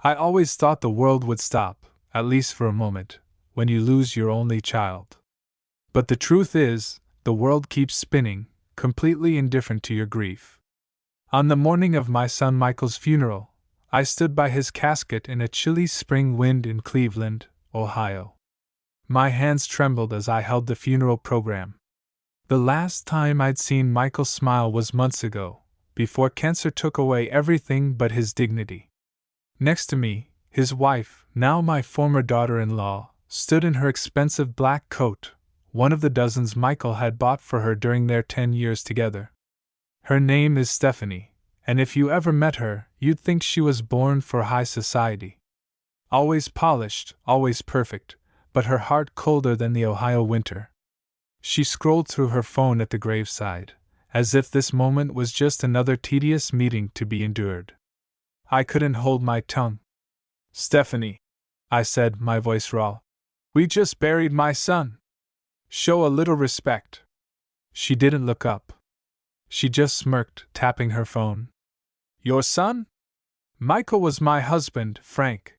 I always thought the world would stop, at least for a moment, when you lose your only child. But the truth is, the world keeps spinning, completely indifferent to your grief. On the morning of my son Michael's funeral, I stood by his casket in a chilly spring wind in Cleveland, Ohio. My hands trembled as I held the funeral program. The last time I'd seen Michael smile was months ago, before cancer took away everything but his dignity. Next to me, his wife, now my former daughter-in-law, stood in her expensive black coat, one of the dozens Michael had bought for her during their 10 years together. Her name is Stephanie, and if you ever met her, you'd think she was born for high society. Always polished, always perfect, but her heart colder than the Ohio winter. She scrolled through her phone at the graveside, as if this moment was just another tedious meeting to be endured. I couldn't hold my tongue. "Stephanie," I said, my voice raw, "we just buried my son. Show a little respect." She didn't look up. She just smirked, tapping her phone. "Your son? Michael was my husband, Frank.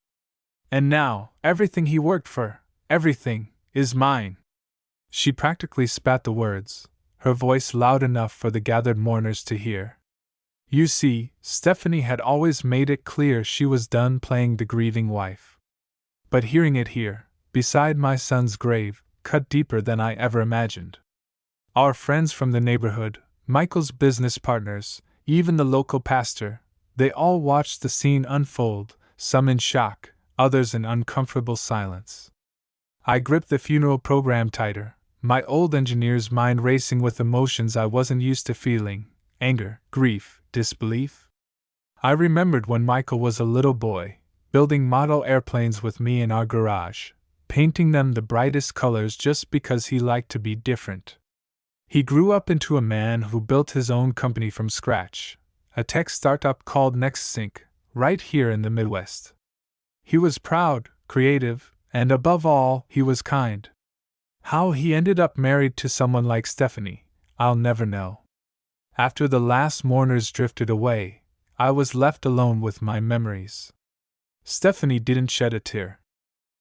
And now, everything he worked for, everything, is mine." She practically spat the words, her voice loud enough for the gathered mourners to hear. You see, Stephanie had always made it clear she was done playing the grieving wife. But hearing it here, beside my son's grave, cut deeper than I ever imagined. Our friends from the neighborhood, Michael's business partners, even the local pastor, they all watched the scene unfold, some in shock, others in uncomfortable silence. I gripped the funeral program tighter, my old engineer's mind racing with emotions I wasn't used to feeling: anger, grief, disbelief. I remembered when Michael was a little boy, building model airplanes with me in our garage, painting them the brightest colors just because he liked to be different. He grew up into a man who built his own company from scratch, a tech startup called NextSync, right here in the Midwest. He was proud, creative, and above all, he was kind. How he ended up married to someone like Stephanie, I'll never know. After the last mourners drifted away, I was left alone with my memories. Stephanie didn't shed a tear.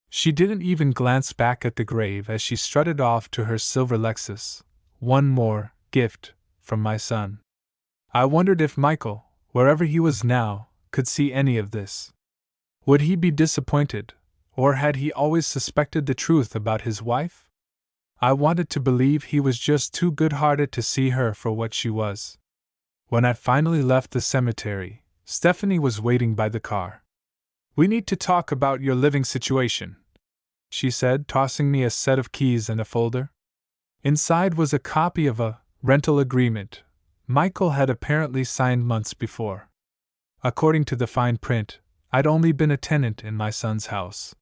She didn't even glance back at the grave as she strutted off to her silver Lexus, one more gift from my son. I wondered if Michael, wherever he was now, could see any of this. Would he be disappointed, or had he always suspected the truth about his wife? I wanted to believe he was just too good-hearted to see her for what she was. When I finally left the cemetery, Stephanie was waiting by the car. "We need to talk about your living situation," she said, tossing me a set of keys and a folder. Inside was a copy of a rental agreement Michael had apparently signed months before. According to the fine print, I'd only been a tenant in my son's house.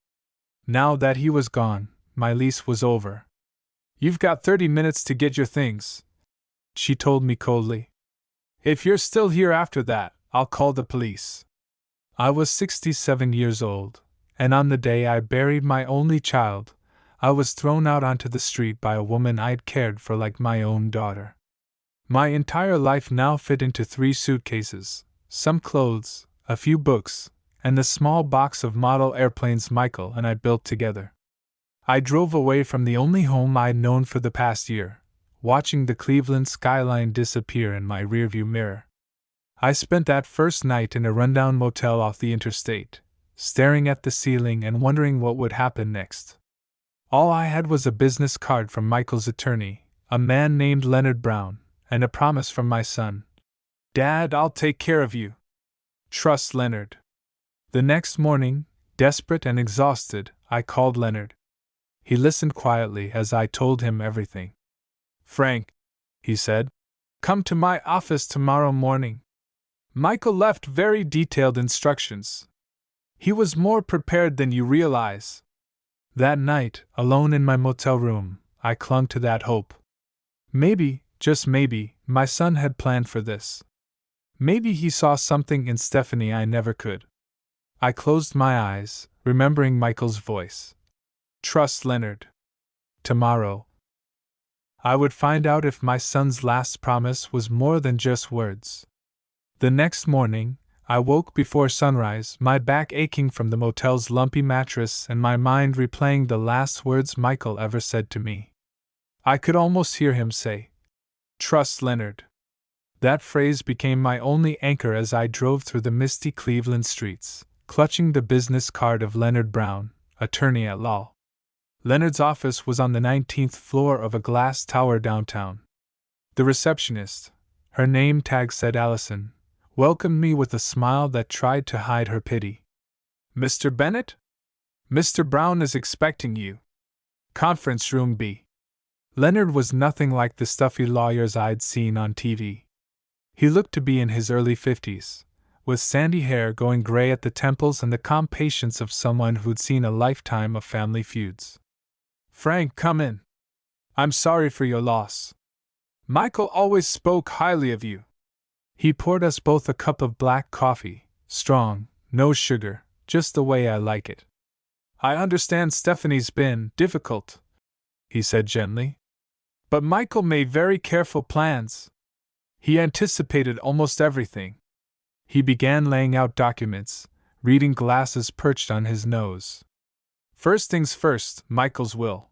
Now that he was gone, my lease was over. "You've got 30 minutes to get your things," she told me coldly. "If you're still here after that, I'll call the police." I was 67 years old, and on the day I buried my only child, I was thrown out onto the street by a woman I'd cared for like my own daughter. My entire life now fit into 3 suitcases, some clothes, a few books, and the small box of model airplanes Michael and I built together. I drove away from the only home I'd known for the past year, watching the Cleveland skyline disappear in my rearview mirror. I spent that first night in a rundown motel off the interstate, staring at the ceiling and wondering what would happen next. All I had was a business card from Michael's attorney, a man named Leonard Brown, and a promise from my son. "Dad, I'll take care of you. Trust Leonard." The next morning, desperate and exhausted, I called Leonard. He listened quietly as I told him everything. "Frank," he said, "come to my office tomorrow morning." Michael left very detailed instructions. He was more prepared than you realize. That night, alone in my motel room, I clung to that hope. Maybe, just maybe, my son had planned for this. Maybe he saw something in Stephanie I never could. I closed my eyes, remembering Michael's voice. "Trust Leonard. Tomorrow." I would find out if my son's last promise was more than just words. The next morning, I woke before sunrise, my back aching from the motel's lumpy mattress and my mind replaying the last words Michael ever said to me. I could almost hear him say, "Trust Leonard." That phrase became my only anchor as I drove through the misty Cleveland streets, clutching the business card of Leonard Brown, attorney at law. Leonard's office was on the 19th floor of a glass tower downtown. The receptionist, her name tag said Allison, welcomed me with a smile that tried to hide her pity. "Mr. Bennett? Mr. Brown is expecting you. Conference room B." Leonard was nothing like the stuffy lawyers I'd seen on TV. He looked to be in his early 50s, with sandy hair going gray at the temples and the calm patience of someone who'd seen a lifetime of family feuds. "Frank, come in. I'm sorry for your loss. Michael always spoke highly of you." He poured us both a cup of black coffee, strong, no sugar, just the way I like it. "I understand Stephanie's been difficult," he said gently. "But Michael made very careful plans. He anticipated almost everything." He began laying out documents, reading glasses perched on his nose. "First things first, Michael's will.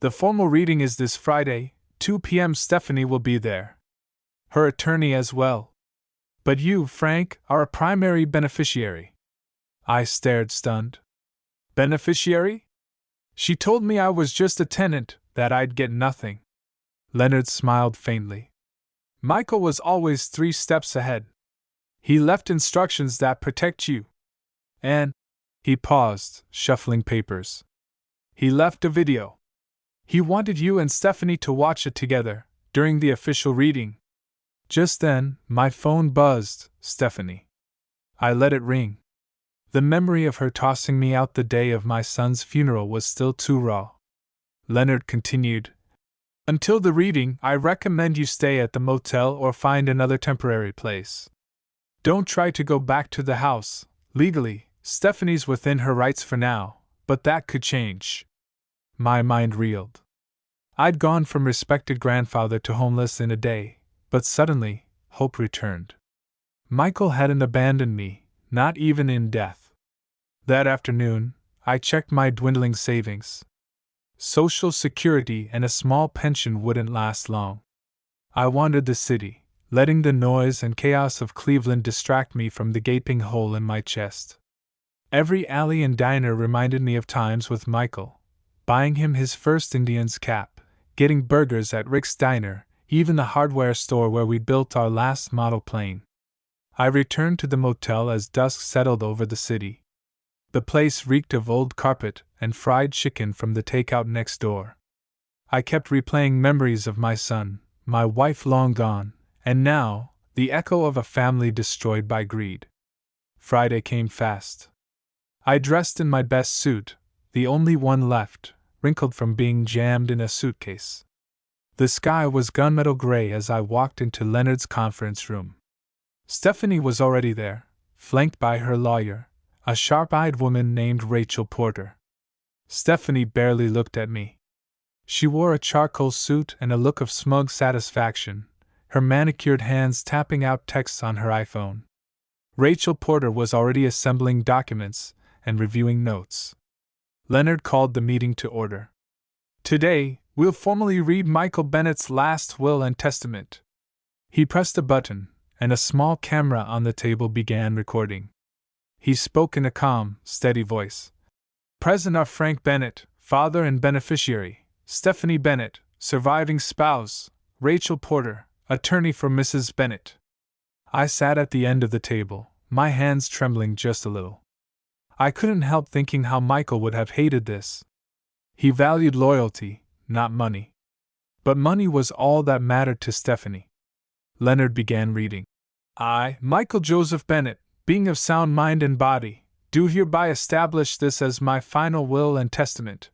The formal reading is this Friday, 2 p.m. Stephanie will be there. Her attorney as well. But you, Frank, are a primary beneficiary." I stared stunned. "Beneficiary? She told me I was just a tenant, that I'd get nothing." Leonard smiled faintly. "Michael was always 3 steps ahead. He left instructions that protect you. And," he paused, shuffling papers, "he left a video. He wanted you and Stephanie to watch it together, during the official reading." Just then, my phone buzzed. "Stephanie." I let it ring. The memory of her tossing me out the day of my son's funeral was still too raw. Leonard continued, "Until the reading, I recommend you stay at the motel or find another temporary place. Don't try to go back to the house. Legally, Stephanie's within her rights for now, but that could change." My mind reeled. I'd gone from respected grandfather to homeless in a day, but suddenly, hope returned. Michael hadn't abandoned me, not even in death. That afternoon, I checked my dwindling savings. Social Security and a small pension wouldn't last long. I wandered the city, letting the noise and chaos of Cleveland distract me from the gaping hole in my chest. Every alley and diner reminded me of times with Michael, buying him his first Indian's cap, getting burgers at Rick's Diner, even the hardware store where we built our last model plane. I returned to the motel as dusk settled over the city. The place reeked of old carpet and fried chicken from the takeout next door. I kept replaying memories of my son, my wife long gone, and now, the echo of a family destroyed by greed. Friday came fast. I dressed in my best suit, the only one left, wrinkled from being jammed in a suitcase. The sky was gunmetal gray as I walked into Leonard's conference room. Stephanie was already there, flanked by her lawyer, a sharp-eyed woman named Rachel Porter. Stephanie barely looked at me. She wore a charcoal suit and a look of smug satisfaction, her manicured hands tapping out texts on her iPhone. Rachel Porter was already assembling documents and reviewing notes. Leonard called the meeting to order. "Today, we'll formally read Michael Bennett's last will and testament." He pressed a button, and a small camera on the table began recording. He spoke in a calm, steady voice. "Present are Frank Bennett, father and beneficiary, Stephanie Bennett, surviving spouse, Rachel Porter, attorney for Mrs. Bennett." I sat at the end of the table, my hands trembling just a little. I couldn't help thinking how Michael would have hated this. He valued loyalty, not money. But money was all that mattered to Stephanie. Leonard began reading. "I, Michael Joseph Bennett, being of sound mind and body, do hereby establish this as my final will and testament.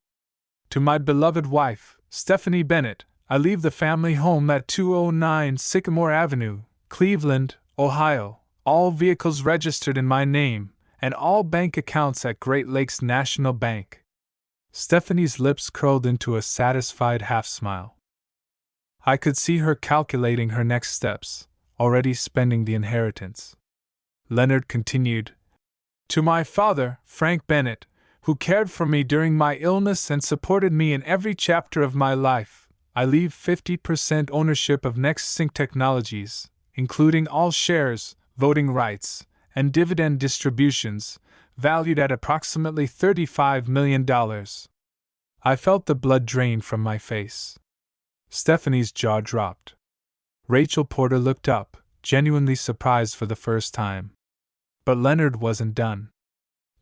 To my beloved wife, Stephanie Bennett, I leave the family home at 209 Sycamore Avenue, Cleveland, Ohio, all vehicles registered in my name, and all bank accounts at Great Lakes National Bank." Stephanie's lips curled into a satisfied half-smile. I could see her calculating her next steps, already spending the inheritance. Leonard continued. To my father, Frank Bennett, who cared for me during my illness and supported me in every chapter of my life, I leave 50% ownership of NextSync Technologies, including all shares, voting rights, and dividend distributions, valued at approximately $35 million. I felt the blood drain from my face. Stephanie's jaw dropped. Rachel Porter looked up, genuinely surprised for the first time. But Leonard wasn't done.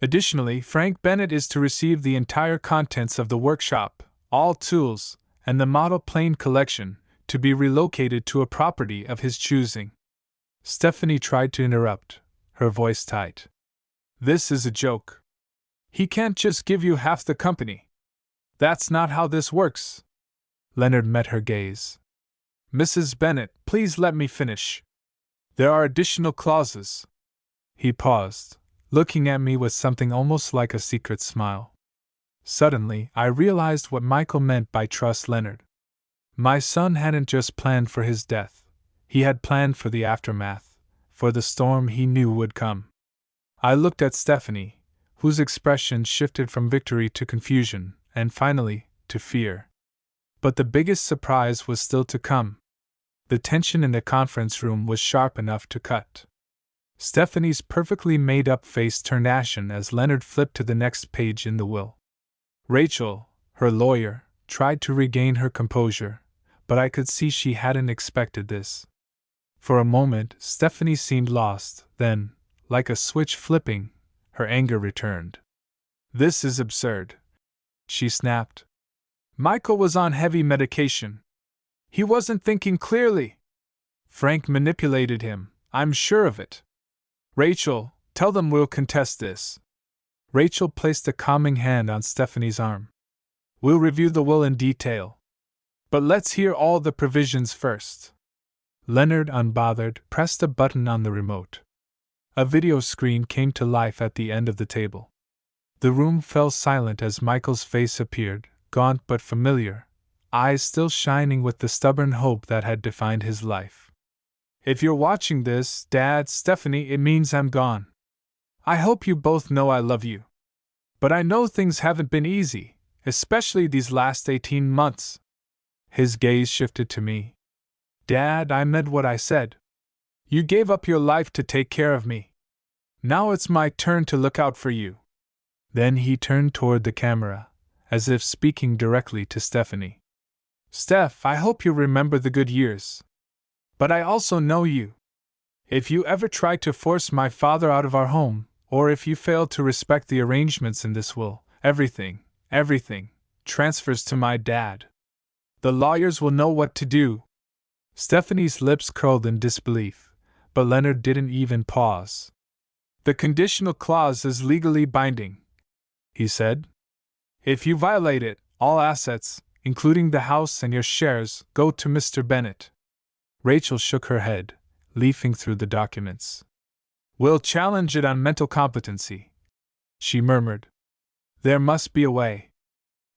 Additionally, Frank Bennett is to receive the entire contents of the workshop, all tools, and the model plane collection, to be relocated to a property of his choosing. Stephanie tried to interrupt, her voice tight. This is a joke. He can't just give you half the company. That's not how this works. Leonard met her gaze. Mrs. Bennett, please let me finish. There are additional clauses. He paused, looking at me with something almost like a secret smile. Suddenly, I realized what Michael meant by trust Leonard. My son hadn't just planned for his death, he had planned for the aftermath, for the storm he knew would come. I looked at Stephanie, whose expression shifted from victory to confusion, and finally, to fear. But the biggest surprise was still to come. The tension in the conference room was sharp enough to cut. Stephanie's perfectly made-up face turned ashen as Leonard flipped to the next page in the will. Rachel, her lawyer, tried to regain her composure, but I could see she hadn't expected this. For a moment, Stephanie seemed lost, then, like a switch flipping, her anger returned. This is absurd, she snapped. Michael was on heavy medication. He wasn't thinking clearly. Frank manipulated him, I'm sure of it. Rachel, tell them we'll contest this. Rachel placed a calming hand on Stephanie's arm. We'll review the will in detail. But let's hear all the provisions first. Leonard, unbothered, pressed a button on the remote. A video screen came to life at the end of the table. The room fell silent as Michael's face appeared, gaunt but familiar, eyes still shining with the stubborn hope that had defined his life. If you're watching this, Dad, Stephanie, it means I'm gone. I hope you both know I love you. But I know things haven't been easy, especially these last 18 months. His gaze shifted to me. Dad, I meant what I said. You gave up your life to take care of me. Now it's my turn to look out for you. Then he turned toward the camera, as if speaking directly to Stephanie. Steph, I hope you remember the good years. But I also know you. If you ever try to force my father out of our home, or if you fail to respect the arrangements in this will, everything, transfers to my dad. The lawyers will know what to do. Stephanie's lips curled in disbelief, but Leonard didn't even pause. The conditional clause is legally binding, he said. If you violate it, all assets, including the house and your shares, go to Mr. Bennett. Rachel shook her head, leafing through the documents. We'll challenge it on mental competency, she murmured. There must be a way.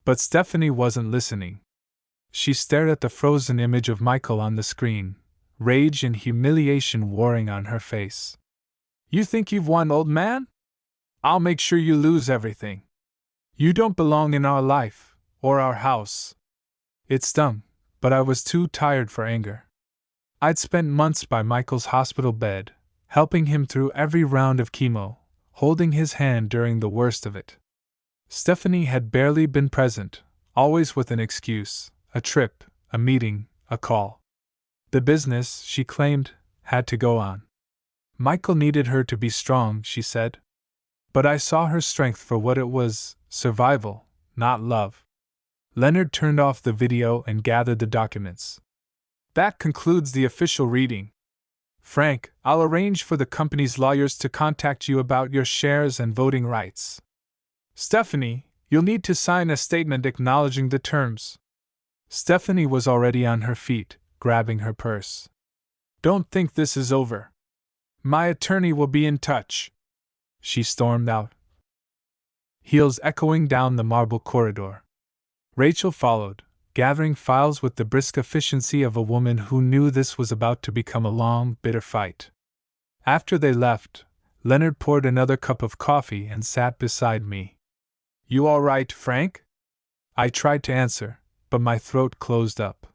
But Stephanie wasn't listening. She stared at the frozen image of Michael on the screen, rage and humiliation warring on her face. You think you've won, old man? I'll make sure you lose everything. You don't belong in our life, or our house. It stung, but I was too tired for anger. I'd spent months by Michael's hospital bed, helping him through every round of chemo, holding his hand during the worst of it. Stephanie had barely been present, always with an excuse, a trip, a meeting, a call. The business, she claimed, had to go on. Michael needed her to be strong, she said. But I saw her strength for what it was, survival, not love. Leonard turned off the video and gathered the documents. That concludes the official reading. Frank, I'll arrange for the company's lawyers to contact you about your shares and voting rights. Stephanie, you'll need to sign a statement acknowledging the terms. Stephanie was already on her feet, grabbing her purse. Don't think this is over. My attorney will be in touch. She stormed out, heels echoing down the marble corridor. Rachel followed, gathering files with the brisk efficiency of a woman who knew this was about to become a long, bitter fight. After they left, Leonard poured another cup of coffee and sat beside me. "You all right, Frank?" I tried to answer, but my throat closed up.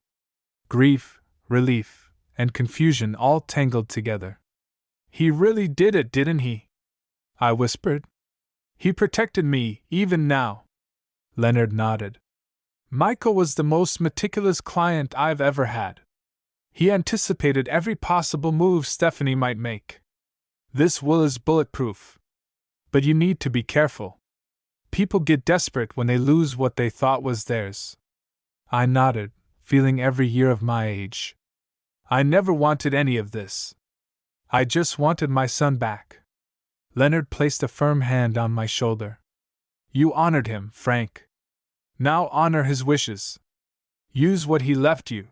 Grief, relief, and confusion all tangled together. "He really did it, didn't he?" I whispered. "He protected me, even now." Leonard nodded. "Michael was the most meticulous client I've ever had. He anticipated every possible move Stephanie might make. This will is bulletproof. But you need to be careful. People get desperate when they lose what they thought was theirs." I nodded, feeling every year of my age. "I never wanted any of this. I just wanted my son back." Leonard placed a firm hand on my shoulder. "You honored him, Frank. Now honor his wishes. Use what he left you.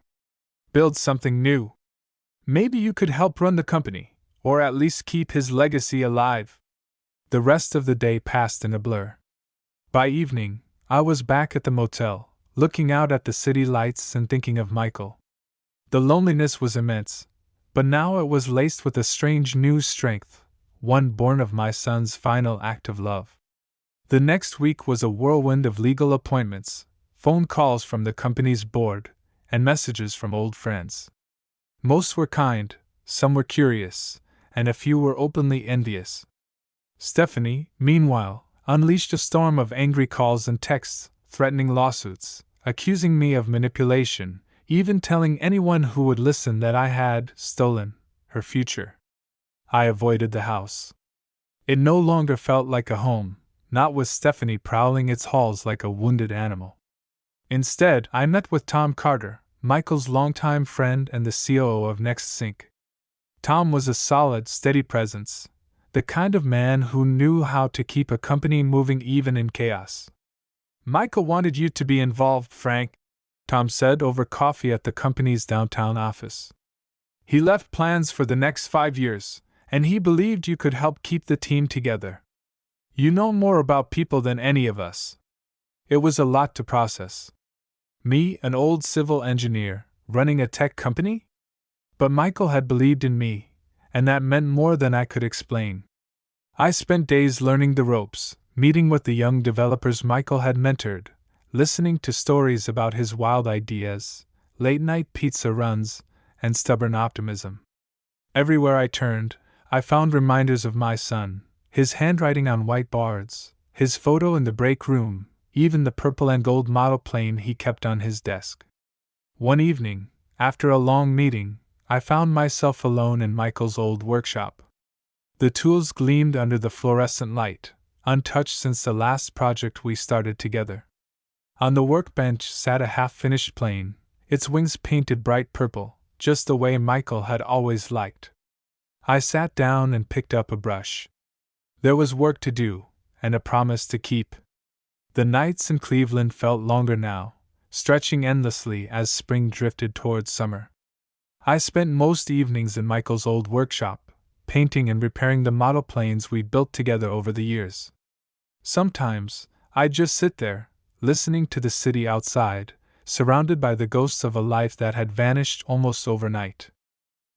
Build something new. Maybe you could help run the company, or at least keep his legacy alive." The rest of the day passed in a blur. By evening, I was back at the motel, looking out at the city lights and thinking of Michael. The loneliness was immense, but now it was laced with a strange new strength, one born of my son's final act of love. The next week was a whirlwind of legal appointments, phone calls from the company's board, and messages from old friends. Most were kind, some were curious, and a few were openly envious. Stephanie, meanwhile, unleashed a storm of angry calls and texts, threatening lawsuits, accusing me of manipulation, even telling anyone who would listen that I had stolen her future. I avoided the house. It no longer felt like a home, not with Stephanie prowling its halls like a wounded animal. Instead, I met with Tom Carter, Michael's longtime friend and the COO of Next Sync. Tom was a solid, steady presence, the kind of man who knew how to keep a company moving even in chaos. "Michael wanted you to be involved, Frank," Tom said over coffee at the company's downtown office. "He left plans for the next 5 years, and he believed you could help keep the team together. You know more about people than any of us." It was a lot to process. Me, an old civil engineer, running a tech company? But Michael had believed in me, and that meant more than I could explain. I spent days learning the ropes, meeting with the young developers Michael had mentored, listening to stories about his wild ideas, late-night pizza runs, and stubborn optimism. Everywhere I turned, I found reminders of my son, his handwriting on white boards, his photo in the break room, even the purple and gold model plane he kept on his desk. One evening, after a long meeting, I found myself alone in Michael's old workshop. The tools gleamed under the fluorescent light, untouched since the last project we started together. On the workbench sat a half-finished plane, its wings painted bright purple, just the way Michael had always liked. I sat down and picked up a brush. There was work to do, and a promise to keep. The nights in Cleveland felt longer now, stretching endlessly as spring drifted towards summer. I spent most evenings in Michael's old workshop, painting and repairing the model planes we built together over the years. Sometimes, I'd just sit there, listening to the city outside, surrounded by the ghosts of a life that had vanished almost overnight.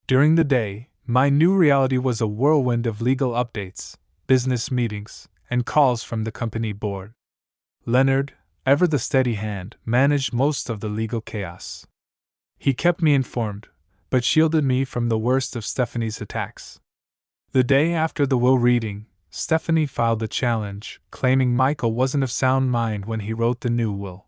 During the day, my new reality was a whirlwind of legal updates, business meetings, and calls from the company board. Leonard, ever the steady hand, managed most of the legal chaos. He kept me informed, but shielded me from the worst of Stephanie's attacks. The day after the will reading, Stephanie filed a challenge, claiming Michael wasn't of sound mind when he wrote the new will.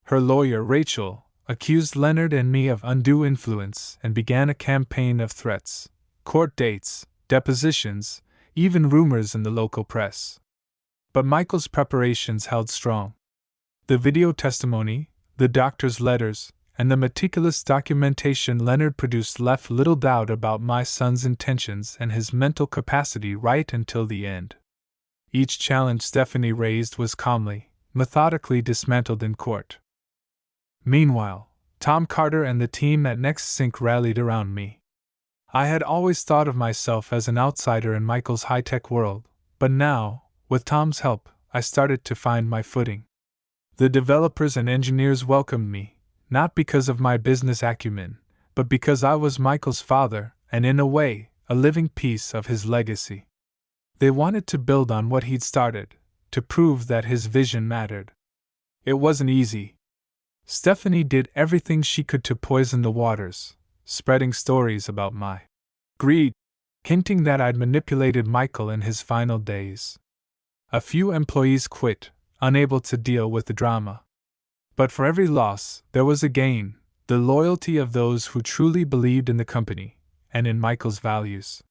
Her lawyer, Rachel, accused Leonard and me of undue influence and began a campaign of threats, court dates, depositions, even rumors in the local press. But Michael's preparations held strong. The video testimony, the doctor's letters, and the meticulous documentation Leonard produced left little doubt about my son's intentions and his mental capacity right until the end. Each challenge Stephanie raised was calmly, methodically dismantled in court. Meanwhile, Tom Carter and the team at Next Sync rallied around me. I had always thought of myself as an outsider in Michael's high-tech world, but now, with Tom's help, I started to find my footing. The developers and engineers welcomed me, not because of my business acumen, but because I was Michael's father, and in a way, a living piece of his legacy. They wanted to build on what he'd started, to prove that his vision mattered. It wasn't easy. Stephanie did everything she could to poison the waters, spreading stories about my greed, hinting that I'd manipulated Michael in his final days. A few employees quit, unable to deal with the drama. But for every loss, there was a gain: the loyalty of those who truly believed in the company, and in Michael's values.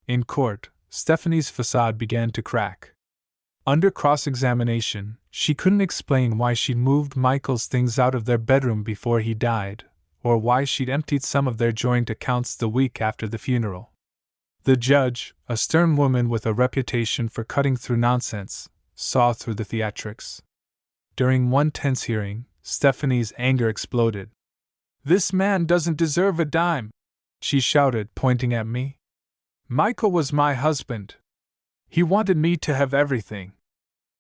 In court, Stephanie's facade began to crack. Under cross-examination, she couldn't explain why she'd moved Michael's things out of their bedroom before he died, or why she'd emptied some of their joint accounts the week after the funeral. The judge, a stern woman with a reputation for cutting through nonsense, saw through the theatrics. During one tense hearing, Stephanie's anger exploded. "This man doesn't deserve a dime," she shouted, pointing at me. "Michael was my husband. He wanted me to have everything."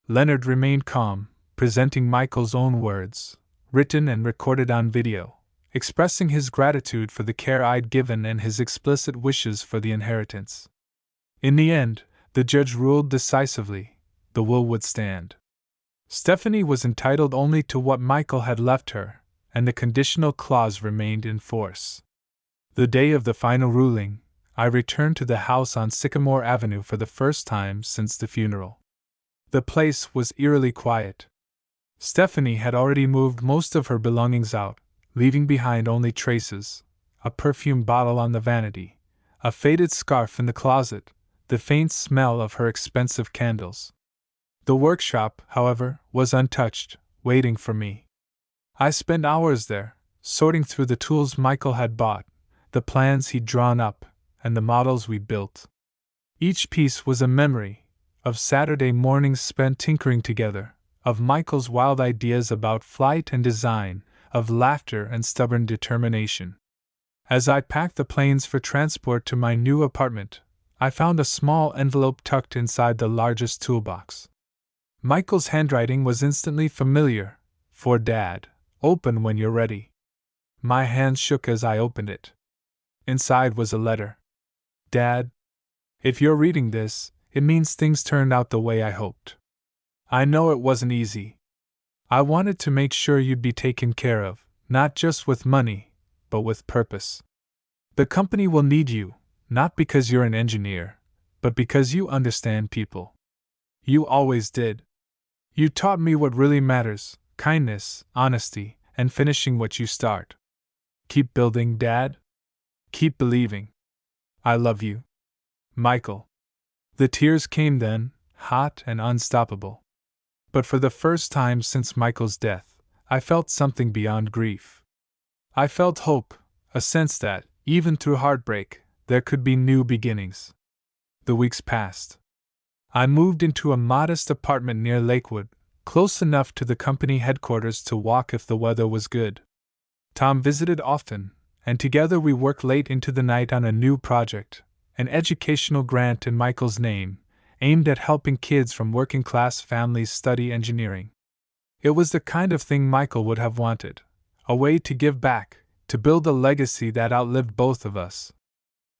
Leonard remained calm, presenting Michael's own words, written and recorded on video, expressing his gratitude for the care I'd given and his explicit wishes for the inheritance. In the end, the judge ruled decisively: the will would stand. Stephanie was entitled only to what Michael had left her, and the conditional clause remained in force. The day of the final ruling, I returned to the house on Sycamore Avenue for the first time since the funeral. The place was eerily quiet. Stephanie had already moved most of her belongings out, leaving behind only traces: a perfume bottle on the vanity, a faded scarf in the closet, the faint smell of her expensive candles. The workshop, however, was untouched, waiting for me. I spent hours there, sorting through the tools Michael had bought, the plans he'd drawn up, and the models we built. Each piece was a memory of Saturday mornings spent tinkering together, of Michael's wild ideas about flight and design, of laughter and stubborn determination. As I packed the planes for transport to my new apartment, I found a small envelope tucked inside the largest toolbox. Michael's handwriting was instantly familiar: "For Dad, open when you're ready." My hands shook as I opened it. Inside was a letter. "Dad, if you're reading this, it means things turned out the way I hoped. I know it wasn't easy. I wanted to make sure you'd be taken care of, not just with money, but with purpose. The company will need you, not because you're an engineer, but because you understand people. You always did. You taught me what really matters: kindness, honesty, and finishing what you start. Keep building, Dad. Keep believing. I love you. Michael." The tears came then, hot and unstoppable. But for the first time since Michael's death, I felt something beyond grief. I felt hope, a sense that, even through heartbreak, there could be new beginnings. The weeks passed. I moved into a modest apartment near Lakewood, close enough to the company headquarters to walk if the weather was good. Tom visited often, and together we worked late into the night on a new project, an educational grant in Michael's name, aimed at helping kids from working-class families study engineering. It was the kind of thing Michael would have wanted: a way to give back, to build a legacy that outlived both of us.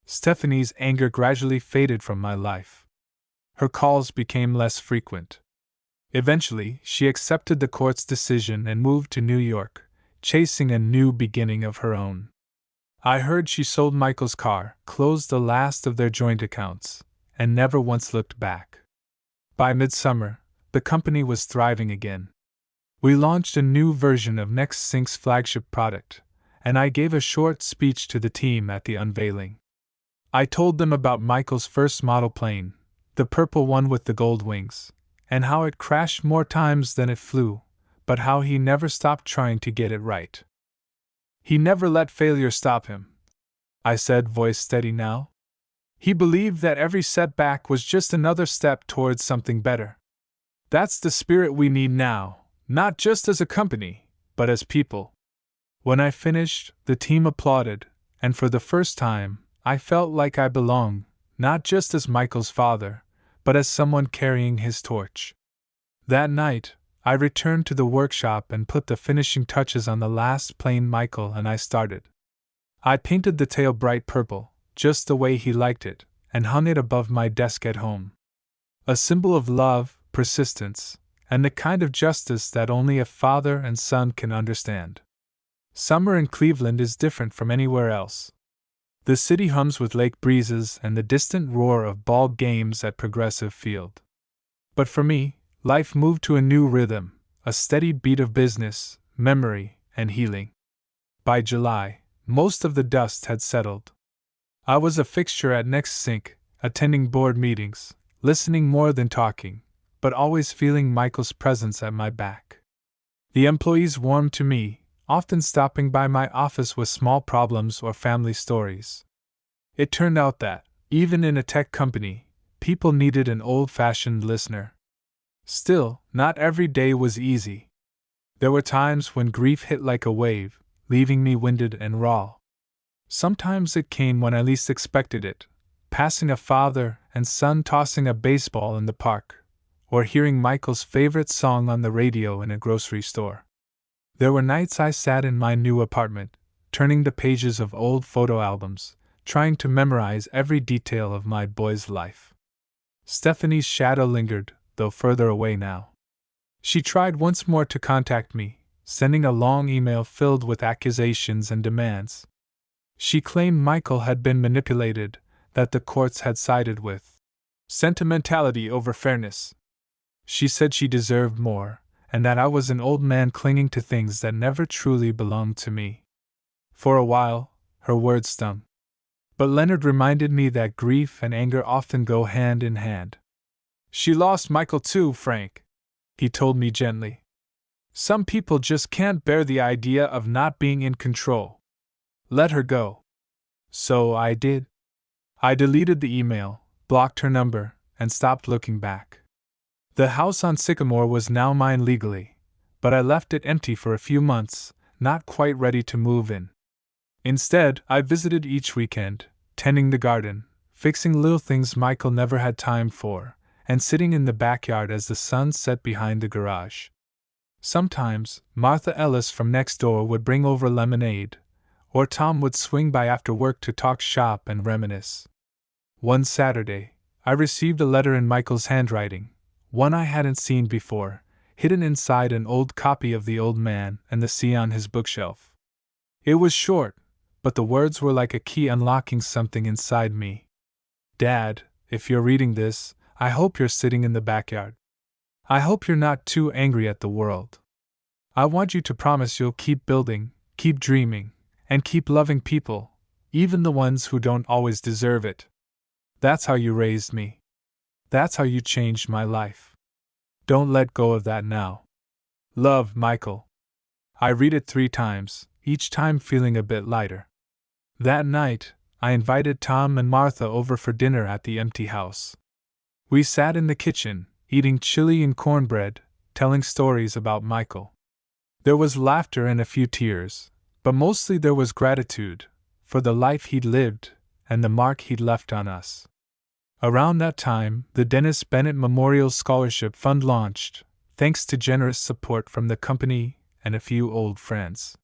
Stephanie's anger gradually faded from my life. Her calls became less frequent. Eventually, she accepted the court's decision and moved to New York, chasing a new beginning of her own. I heard she sold Michael's car, closed the last of their joint accounts, and never once looked back. By midsummer, the company was thriving again. We launched a new version of NextSync's flagship product, and I gave a short speech to the team at the unveiling. I told them about Michael's first model plane, the purple one with the gold wings, and how it crashed more times than it flew, but how he never stopped trying to get it right. "He never let failure stop him," I said, voice steady now. "He believed that every setback was just another step towards something better. That's the spirit we need now, not just as a company, but as people." When I finished, the team applauded, and for the first time, I felt like I belonged, not just as Michael's father, but as someone carrying his torch. That night, I returned to the workshop and put the finishing touches on the last plane Michael and I started. I painted the tail bright purple, just the way he liked it, and hung it above my desk at home. A symbol of love, persistence, and the kind of justice that only a father and son can understand. Summer in Cleveland is different from anywhere else. The city hums with lake breezes and the distant roar of ball games at Progressive Field. But for me, life moved to a new rhythm, a steady beat of business, memory, and healing. By July, most of the dust had settled. I was a fixture at Next Sink, attending board meetings, listening more than talking, but always feeling Michael's presence at my back. The employees warmed to me, often stopping by my office with small problems or family stories. It turned out that, even in a tech company, people needed an old-fashioned listener. Still, not every day was easy. There were times when grief hit like a wave, leaving me winded and raw. Sometimes it came when I least expected it, passing a father and son tossing a baseball in the park, or hearing Michael's favorite song on the radio in a grocery store. There were nights I sat in my new apartment, turning the pages of old photo albums, trying to memorize every detail of my boy's life. Stephanie's shadow lingered, though further away now. She tried once more to contact me, sending a long email filled with accusations and demands. She claimed Michael had been manipulated, that the courts had sided with sentimentality over fairness. She said she deserved more, and that I was an old man clinging to things that never truly belonged to me. For a while, her words stung. But Leonard reminded me that grief and anger often go hand in hand. She lost Michael too, Frank, he told me gently. Some people just can't bear the idea of not being in control. Let her go. So I did. I deleted the email, blocked her number, and stopped looking back. The house on Sycamore was now mine legally, but I left it empty for a few months, not quite ready to move in. Instead, I visited each weekend, tending the garden, fixing little things Michael never had time for, and sitting in the backyard as the sun set behind the garage. Sometimes, Martha Ellis from next door would bring over lemonade, or Tom would swing by after work to talk shop and reminisce. One Saturday, I received a letter in Michael's handwriting, one I hadn't seen before, hidden inside an old copy of The Old Man and the Sea on his bookshelf. It was short, but the words were like a key unlocking something inside me. Dad, if you're reading this, I hope you're sitting in the backyard. I hope you're not too angry at the world. I want you to promise you'll keep building, keep dreaming, and keep loving people, even the ones who don't always deserve it. That's how you raised me. That's how you changed my life. Don't let go of that now. Love, Michael. I read it 3 times, each time feeling a bit lighter. That night, I invited Tom and Martha over for dinner at the empty house. We sat in the kitchen, eating chili and cornbread, telling stories about Michael. There was laughter and a few tears, but mostly there was gratitude for the life he'd lived and the mark he'd left on us. Around that time, the Dennis Bennett Memorial Scholarship Fund launched, thanks to generous support from the company and a few old friends.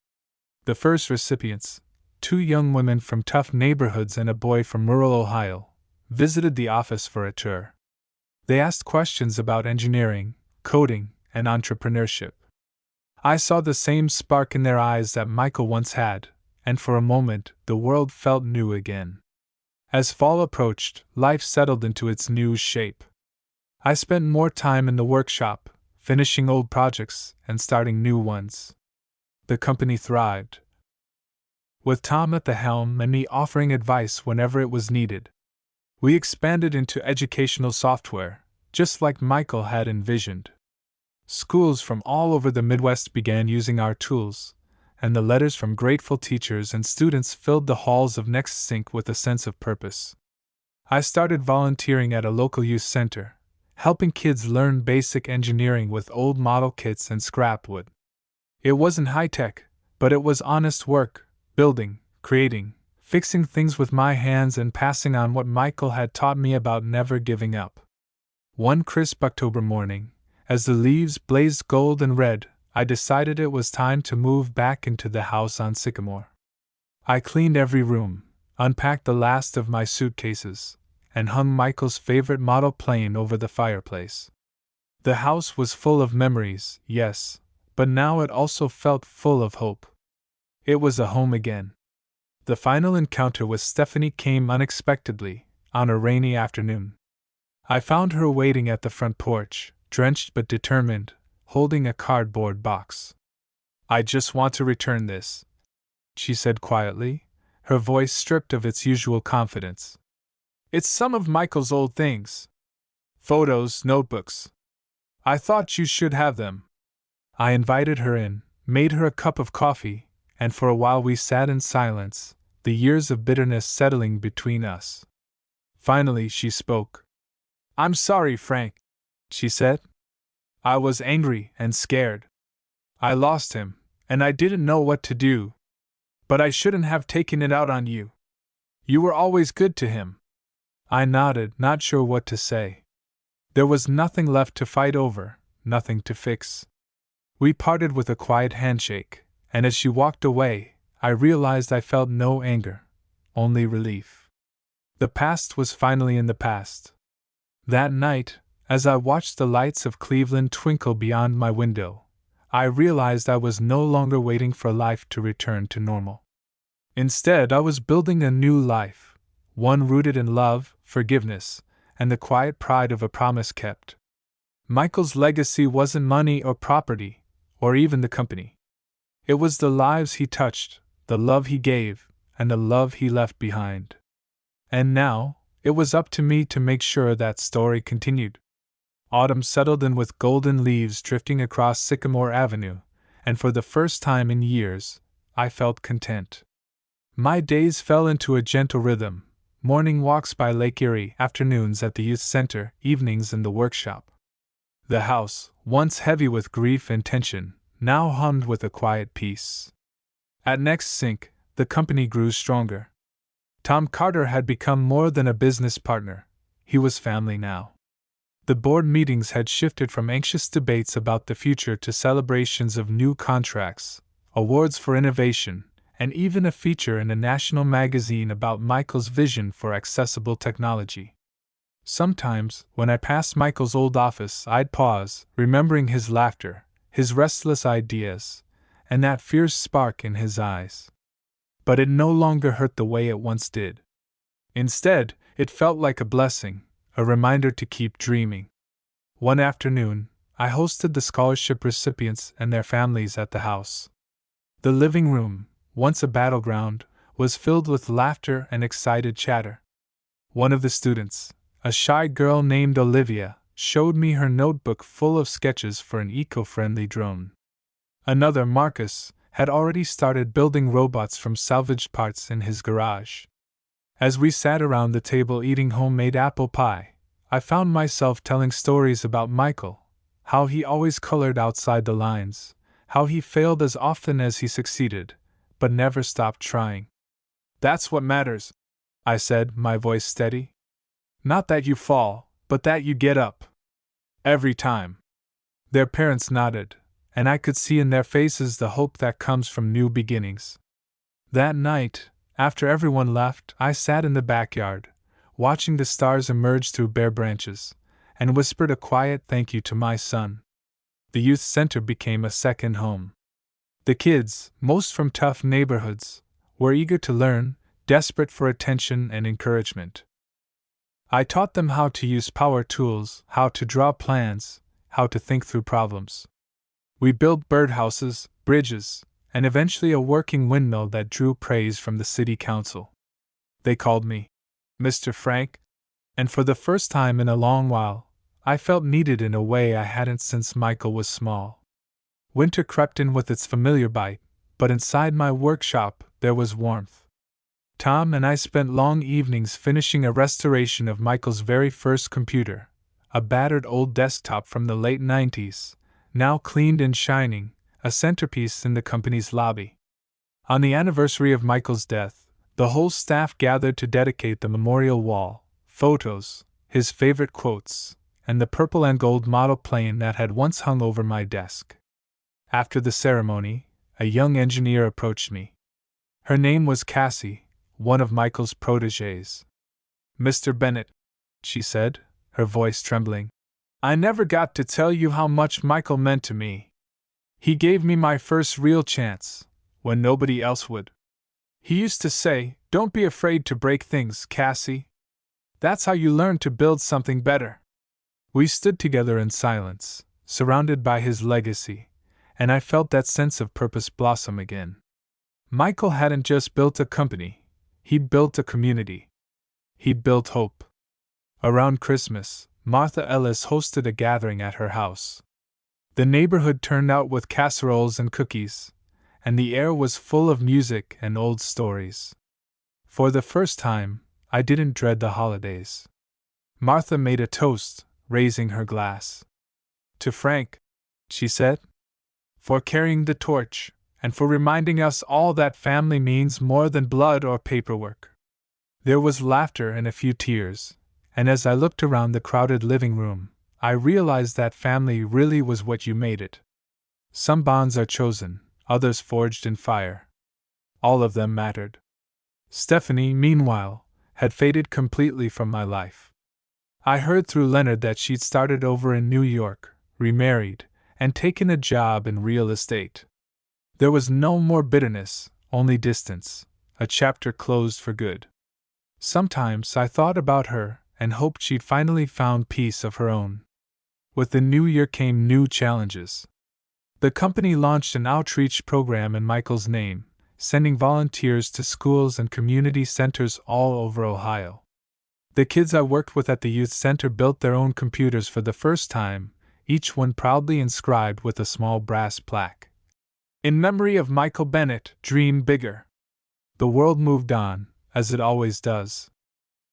The first recipients, 2 young women from tough neighborhoods and a boy from rural Ohio, visited the office for a tour. They asked questions about engineering, coding, and entrepreneurship. I saw the same spark in their eyes that Michael once had, and for a moment the world felt new again. As fall approached, life settled into its new shape. I spent more time in the workshop, finishing old projects and starting new ones. The company thrived, with Tom at the helm and me offering advice whenever it was needed. We expanded into educational software, just like Michael had envisioned. Schools from all over the Midwest began using our tools, and the letters from grateful teachers and students filled the halls of Next Sink with a sense of purpose. I started volunteering at a local youth center, helping kids learn basic engineering with old model kits and scrap wood. It wasn't high-tech, but it was honest work, building, creating, fixing things with my hands and passing on what Michael had taught me about never giving up. One crisp October morning, as the leaves blazed gold and red, I decided it was time to move back into the house on Sycamore. I cleaned every room, unpacked the last of my suitcases, and hung Michael's favorite model plane over the fireplace. The house was full of memories, yes, but now it also felt full of hope. It was a home again. The final encounter with Stephanie came unexpectedly, on a rainy afternoon. I found her waiting at the front porch, drenched but determined, holding a cardboard box. "I just want to return this," she said quietly, her voice stripped of its usual confidence. "It's some of Michael's old things. Photos, notebooks. I thought you should have them." I invited her in, made her a cup of coffee, and for a while we sat in silence, the years of bitterness settling between us. Finally, she spoke. "I'm sorry, Frank," she said. "I was angry and scared. I lost him, and I didn't know what to do. But I shouldn't have taken it out on you. You were always good to him." I nodded, not sure what to say. There was nothing left to fight over, nothing to fix. We parted with a quiet handshake, and as she walked away, I realized I felt no anger, only relief. The past was finally in the past. That night, as I watched the lights of Cleveland twinkle beyond my window, I realized I was no longer waiting for life to return to normal. Instead, I was building a new life, one rooted in love, forgiveness, and the quiet pride of a promise kept. Michael's legacy wasn't money or property, or even the company. It was the lives he touched, the love he gave, and the love he left behind. And now, it was up to me to make sure that story continued. Autumn settled in with golden leaves drifting across Sycamore Avenue, and for the first time in years, I felt content. My days fell into a gentle rhythm, morning walks by Lake Erie, afternoons at the youth center, evenings in the workshop. The house, once heavy with grief and tension, now hummed with a quiet peace. At Next Sync, the company grew stronger. Tom Carter had become more than a business partner, he was family now. The board meetings had shifted from anxious debates about the future to celebrations of new contracts, awards for innovation, and even a feature in a national magazine about Michael's vision for accessible technology. Sometimes, when I passed Michael's old office, I'd pause, remembering his laughter, his restless ideas, and that fierce spark in his eyes. But it no longer hurt the way it once did. Instead, it felt like a blessing, a reminder to keep dreaming. One afternoon, I hosted the scholarship recipients and their families at the house. The living room, once a battleground, was filled with laughter and excited chatter. One of the students, a shy girl named Olivia, showed me her notebook full of sketches for an eco-friendly drone. Another, Marcus, had already started building robots from salvaged parts in his garage. As we sat around the table eating homemade apple pie, I found myself telling stories about Michael, how he always colored outside the lines, how he failed as often as he succeeded, but never stopped trying. "That's what matters," I said, my voice steady. "Not that you fall, but that you get up. Every time." Their parents nodded, and I could see in their faces the hope that comes from new beginnings. That night, after everyone left, I sat in the backyard, watching the stars emerge through bare branches, and whispered a quiet thank you to my son. The youth center became a second home. The kids, most from tough neighborhoods, were eager to learn, desperate for attention and encouragement. I taught them how to use power tools, how to draw plans, how to think through problems. We built birdhouses, bridges, and eventually a working windmill that drew praise from the city council. They called me Mr. Frank, and for the first time in a long while, I felt needed in a way I hadn't since Michael was small. Winter crept in with its familiar bite, but inside my workshop there was warmth. Tom and I spent long evenings finishing a restoration of Michael's very first computer, a battered old desktop from the late 90s, now cleaned and shining, a centerpiece in the company's lobby. On the anniversary of Michael's death, the whole staff gathered to dedicate the memorial wall, photos, his favorite quotes, and the purple and gold model plane that had once hung over my desk. After the ceremony, a young engineer approached me. Her name was Cassie, one of Michael's protégés. "Mr. Bennett," she said, her voice trembling. "I never got to tell you how much Michael meant to me. He gave me my first real chance, when nobody else would. He used to say, 'Don't be afraid to break things, Cassie. That's how you learn to build something better.'" We stood together in silence, surrounded by his legacy, and I felt that sense of purpose blossom again. Michael hadn't just built a company, he'd built a community. He'd built hope. Around Christmas, Martha Ellis hosted a gathering at her house. The neighborhood turned out with casseroles and cookies, and the air was full of music and old stories. For the first time, I didn't dread the holidays. Martha made a toast, raising her glass. "To Frank," she said, "for carrying the torch, and for reminding us all that family means more than blood or paperwork." There was laughter and a few tears, and as I looked around the crowded living room, I realized that family really was what you made it. Some bonds are chosen, others forged in fire. All of them mattered. Stephanie, meanwhile, had faded completely from my life. I heard through Leonard that she'd started over in New York, remarried, and taken a job in real estate. There was no more bitterness, only distance, a chapter closed for good. Sometimes I thought about her and hoped she'd finally found peace of her own. With the new year came new challenges. The company launched an outreach program in Michael's name, sending volunteers to schools and community centers all over Ohio. The kids I worked with at the youth center built their own computers for the first time, each one proudly inscribed with a small brass plaque. "In memory of Michael Bennett, dream bigger." The world moved on, as it always does.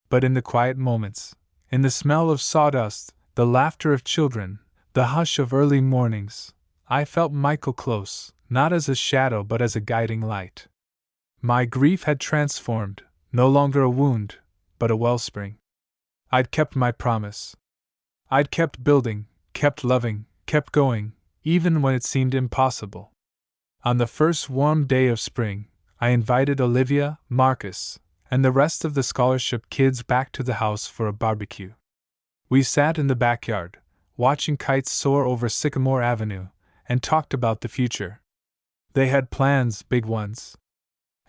But in the quiet moments, in the smell of sawdust, the laughter of children, the hush of early mornings, I felt Michael close, not as a shadow but as a guiding light. My grief had transformed, no longer a wound, but a wellspring. I'd kept my promise. I'd kept building, kept loving, kept going, even when it seemed impossible. On the first warm day of spring, I invited Olivia, Marcus, and the rest of the scholarship kids back to the house for a barbecue. We sat in the backyard, watching kites soar over Sycamore Avenue, and talked about the future. They had plans, big ones.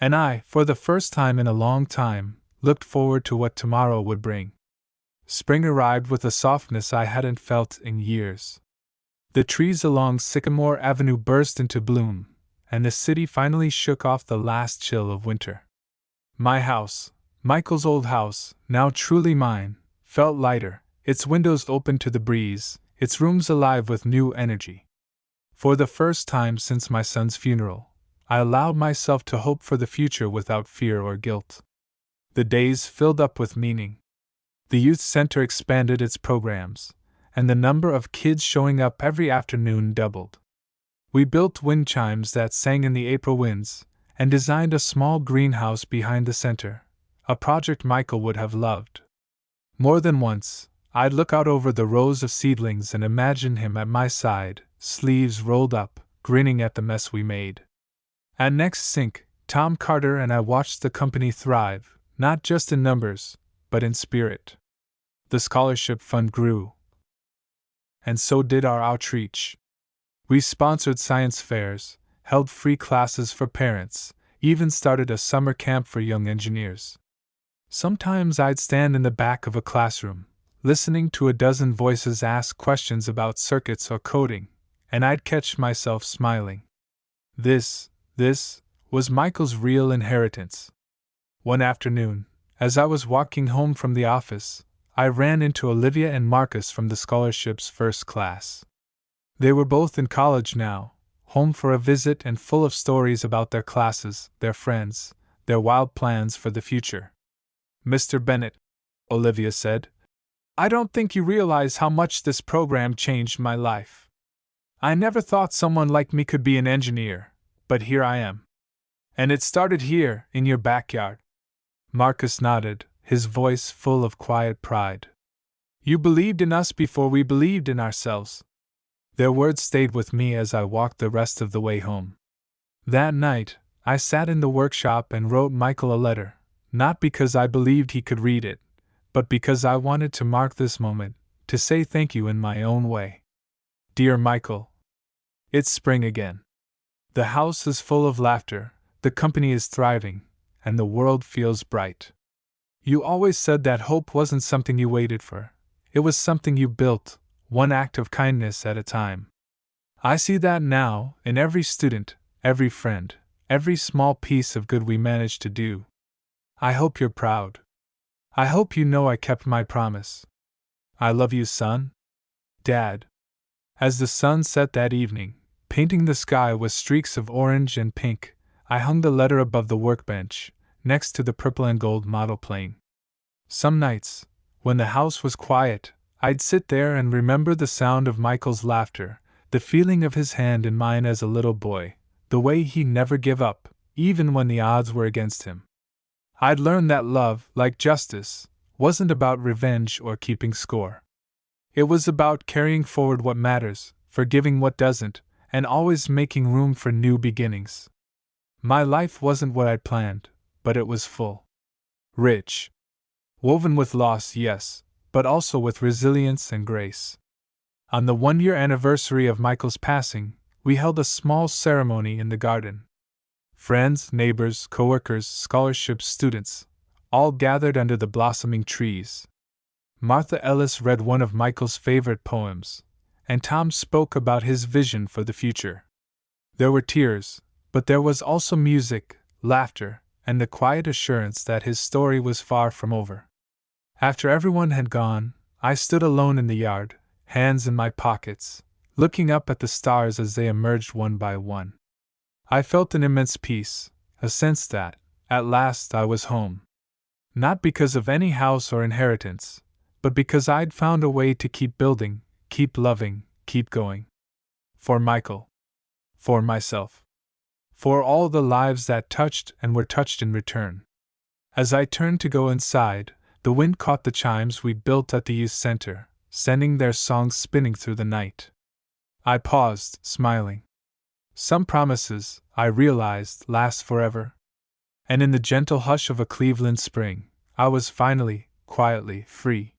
And I, for the first time in a long time, looked forward to what tomorrow would bring. Spring arrived with a softness I hadn't felt in years. The trees along Sycamore Avenue burst into bloom, and the city finally shook off the last chill of winter. My house, Michael's old house, now truly mine, felt lighter, its windows open to the breeze, its rooms alive with new energy. For the first time since my son's funeral, I allowed myself to hope for the future without fear or guilt. The days filled up with meaning. The youth center expanded its programs, and the number of kids showing up every afternoon doubled. We built wind chimes that sang in the April winds, and designed a small greenhouse behind the center, a project Michael would have loved. More than once, I'd look out over the rows of seedlings and imagine him at my side, sleeves rolled up, grinning at the mess we made. At Next Sync, Tom Carter and I watched the company thrive, not just in numbers, but in spirit. The scholarship fund grew. And so did our outreach. We sponsored science fairs, held free classes for parents, even started a summer camp for young engineers. Sometimes I'd stand in the back of a classroom, listening to a dozen voices ask questions about circuits or coding, and I'd catch myself smiling. This was Michael's real inheritance. One afternoon, as I was walking home from the office, I ran into Olivia and Marcus from the scholarship's first class. They were both in college now, home for a visit and full of stories about their classes, their friends, their wild plans for the future. "Mr. Bennett," Olivia said, "I don't think you realize how much this program changed my life. I never thought someone like me could be an engineer, but here I am. And it started here, in your backyard." Marcus nodded, his voice full of quiet pride. "You believed in us before we believed in ourselves." Their words stayed with me as I walked the rest of the way home. That night, I sat in the workshop and wrote Michael a letter, not because I believed he could read it, but because I wanted to mark this moment, to say thank you in my own way. Dear Michael, it's spring again. The house is full of laughter, the company is thriving, and the world feels bright. You always said that hope wasn't something you waited for, it was something you built, one act of kindness at a time. I see that now, in every student, every friend, every small piece of good we managed to do. I hope you're proud. I hope you know I kept my promise. I love you, son. Dad. As the sun set that evening, painting the sky with streaks of orange and pink, I hung the letter above the workbench, next to the purple and gold model plane. Some nights, when the house was quiet, I'd sit there and remember the sound of Michael's laughter, the feeling of his hand in mine as a little boy, the way he never gave up, even when the odds were against him. I'd learned that love, like justice, wasn't about revenge or keeping score. It was about carrying forward what matters, forgiving what doesn't, and always making room for new beginnings. My life wasn't what I'd planned, but it was full. Rich. Woven with loss, yes, but also with resilience and grace. On the 1-year anniversary of Michael's passing, we held a small ceremony in the garden. Friends, neighbors, coworkers, scholarship students, all gathered under the blossoming trees. Martha Ellis read one of Michael's favorite poems, and Tom spoke about his vision for the future. There were tears, but there was also music, laughter, and the quiet assurance that his story was far from over. After everyone had gone, I stood alone in the yard, hands in my pockets, looking up at the stars as they emerged one by one. I felt an immense peace, a sense that, at last, I was home. Not because of any house or inheritance, but because I'd found a way to keep building, keep loving, keep going. For Michael. For myself. For all the lives that touched and were touched in return. As I turned to go inside, the wind caught the chimes we'd built at the youth center, sending their songs spinning through the night. I paused, smiling. Some promises, I realized, last forever. And in the gentle hush of a Cleveland spring, I was finally, quietly, free.